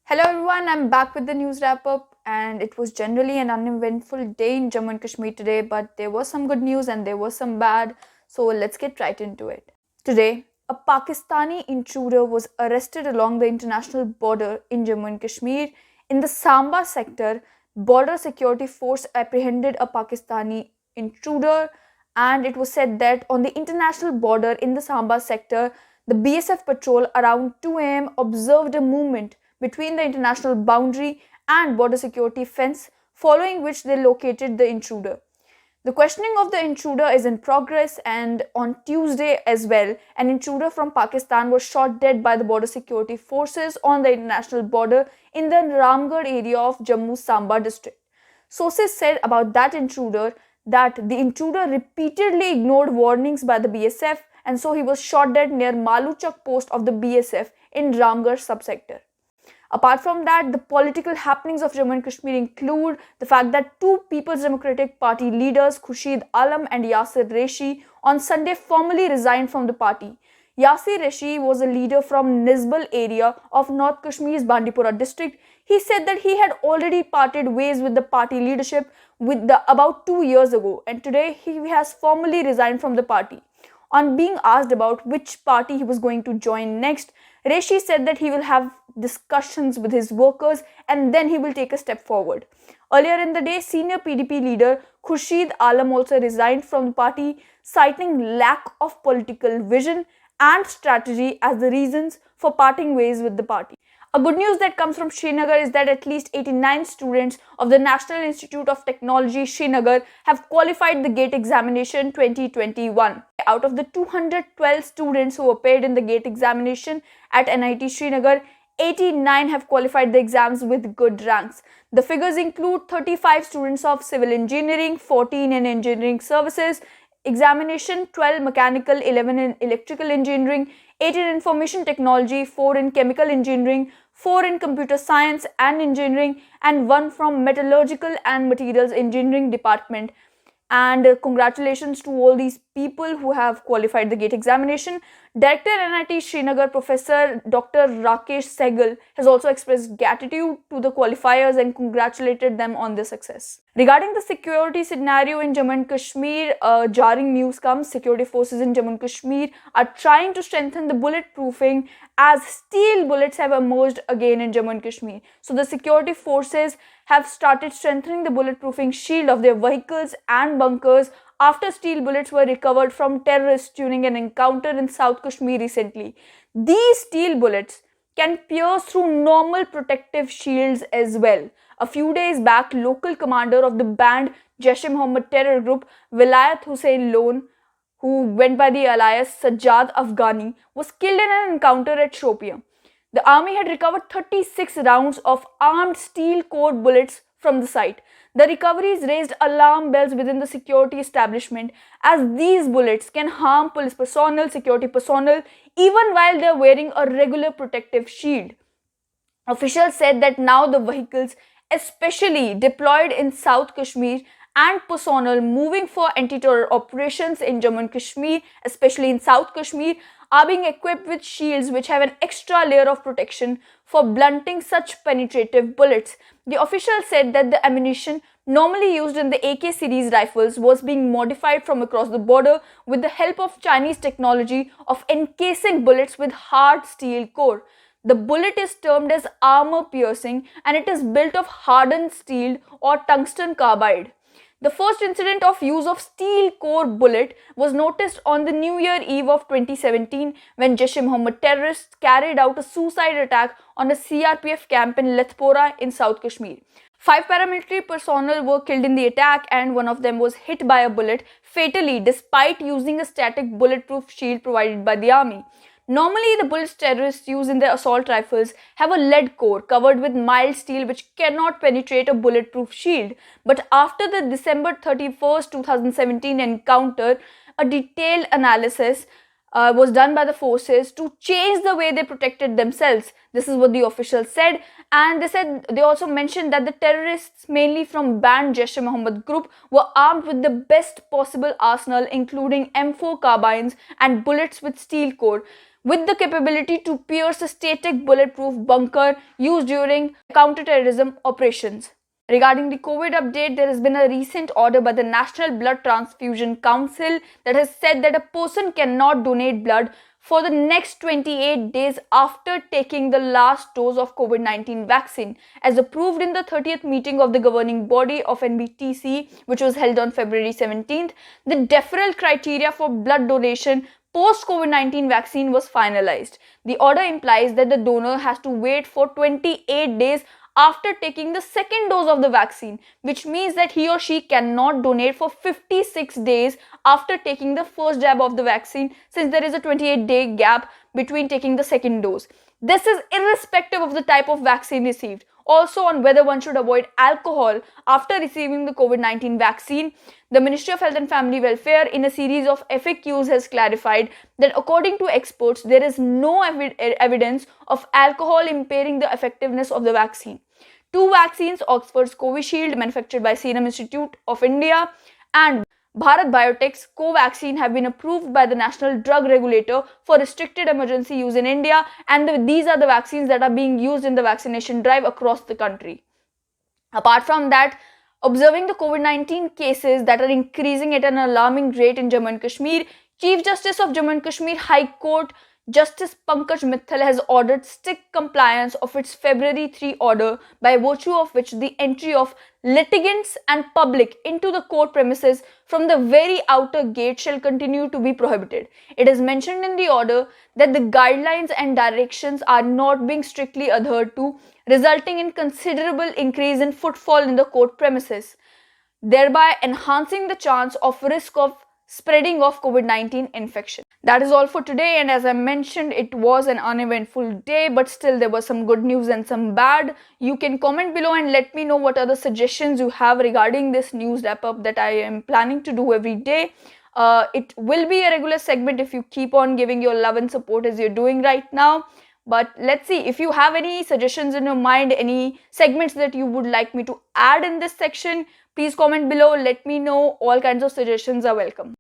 Hello everyone, I'm back with the news wrap up, and it was generally an uneventful day in Jammu and Kashmir today, but there was some good news and there was some bad, so let's get right into it. Today, a Pakistani intruder was arrested along the international border in Jammu and Kashmir. In the Samba sector, border security force apprehended a Pakistani intruder, and it was said that on the international border in the Samba sector, the BSF patrol around 2 a.m. observed a movement between the international boundary and border security fence, following which they located the intruder. The questioning of the intruder is in progress, and on Tuesday as well, an intruder from Pakistan was shot dead by the border security forces on the international border in the Ramgarh area of Jammu Samba district. Sources said about that intruder that the intruder repeatedly ignored warnings by the BSF, and so he was shot dead near Maluchak post of the BSF in Ramgarh subsector. Apart from that, the political happenings of Jammu and Kashmir include the fact that two People's Democratic Party leaders, Khurshid Alam and Yasir Reshi, on Sunday formally resigned from the party. Yasir Reshi was a leader from Nizbal area of North Kashmir's Bandipora district. He said that he had already parted ways with the party leadership about 2 years ago, and today he has formally resigned from the party. On being asked about which party he was going to join next, Reshi said that he will have discussions with his workers and then he will take a step forward. Earlier in the day, senior PDP leader Khurshid Alam also resigned from the party, citing lack of political vision and strategy as the reasons for parting ways with the party. A good news that comes from Srinagar is that at least 89 students of the National Institute of Technology, Srinagar, have qualified the GATE examination 2021. Out of the 212 students who appeared in the GATE examination at NIT Srinagar, 89 have qualified the exams with good ranks. The figures include 35 students of civil engineering, 14 in engineering services, examination 12 mechanical, 11 in electrical engineering, 8 in information technology, 4 in chemical engineering, 4 in computer science and engineering, and 1 from metallurgical and materials engineering department. And congratulations to all these people who have qualified the GATE examination. Director NIT Srinagar Professor Dr. Rakesh Sehgal has also expressed gratitude to the qualifiers and congratulated them on their success. Regarding the security scenario in Jammu and Kashmir, jarring news comes. Security forces in Jammu and Kashmir are trying to strengthen the bulletproofing as steel bullets have emerged again in Jammu and Kashmir. So the security forces have started strengthening the bulletproofing shield of their vehicles and bunkers after steel bullets were recovered from terrorists during an encounter in South Kashmir recently. These steel bullets can pierce through normal protective shields as well. A few days back, local commander of the banned Jaish-e-Mohammed terror group, Vilayat Hussain Lone, who went by the alias Sajjad Afghani, was killed in an encounter at Shopian. The army had recovered 36 rounds of armed steel core bullets from the site. The recoveries raised alarm bells within the security establishment, as these bullets can harm police personnel, security personnel, even while they are wearing a regular protective shield. Officials said that now the vehicles, especially deployed in South Kashmir, and personnel moving for anti-terror operations in Jammu and Kashmir, especially in South Kashmir, are being equipped with shields which have an extra layer of protection for blunting such penetrative bullets. The official said that the ammunition normally used in the AK series rifles was being modified from across the border with the help of Chinese technology of encasing bullets with hard steel core. The bullet is termed as armor piercing, and it is built of hardened steel or tungsten carbide. The first incident of use of steel core bullet was noticed on the New Year Eve of 2017 when Jaish-e-Mohammed terrorists carried out a suicide attack on a CRPF camp in Lethpora in South Kashmir. 5 paramilitary personnel were killed in the attack, and one of them was hit by a bullet fatally despite using a static bulletproof shield provided by the army. Normally, the bullets terrorists use in their assault rifles have a lead core covered with mild steel which cannot penetrate a bulletproof shield. But after the December 31st, 2017 encounter, a detailed analysis was done by the forces to change the way they protected themselves. This is what the officials said, and they also mentioned that the terrorists, mainly from banned Jaish-e-Mohammed group, were armed with the best possible arsenal, including M4 carbines and bullets with steel core, with the capability to pierce a static bulletproof bunker used during counterterrorism operations. Regarding the COVID update, there has been a recent order by the National Blood Transfusion Council that has said that a person cannot donate blood for the next 28 days after taking the last dose of COVID-19 vaccine, as approved in the 30th meeting of the governing body of NBTC, which was held on February 17th. The deferral criteria for blood donation post COVID-19 vaccine was finalized. The order implies that the donor has to wait for 28 days after taking the second dose of the vaccine, which means that he or she cannot donate for 56 days after taking the first jab of the vaccine, since there is a 28-day gap between taking the second dose. This is irrespective of the type of vaccine received. Also, on whether one should avoid alcohol after receiving the COVID-19 vaccine, the Ministry of Health and Family Welfare, in a series of FAQs, has clarified that according to experts, there is no evidence of alcohol impairing the effectiveness of the vaccine. Two vaccines, Oxford's Covishield, manufactured by Serum Institute of India, and Bharat Biotech's Covaxin, have been approved by the National Drug Regulator for restricted emergency use in India, and these are the vaccines that are being used in the vaccination drive across the country. Apart from that, observing the COVID-19 cases that are increasing at an alarming rate in Jammu and Kashmir, Chief Justice of Jammu and Kashmir High Court Justice Pankaj Mittal has ordered strict compliance of its February 3 order, by virtue of which the entry of litigants and public into the court premises from the very outer gate shall continue to be prohibited. It is mentioned in the order that the guidelines and directions are not being strictly adhered to, resulting in considerable increase in footfall in the court premises, thereby enhancing the chance of risk of spreading of COVID-19 infection. That is all for today, and as I mentioned, it was an uneventful day, but still there was some good news and some bad. You can comment below and let me know what other suggestions you have regarding this news wrap up that I am planning to do every day. It will be a regular segment if you keep on giving your love and support as you're doing right now. But let's see, if you have any suggestions in your mind, any segments that you would like me to add in this section, please comment below. Let me know. All kinds of suggestions are welcome.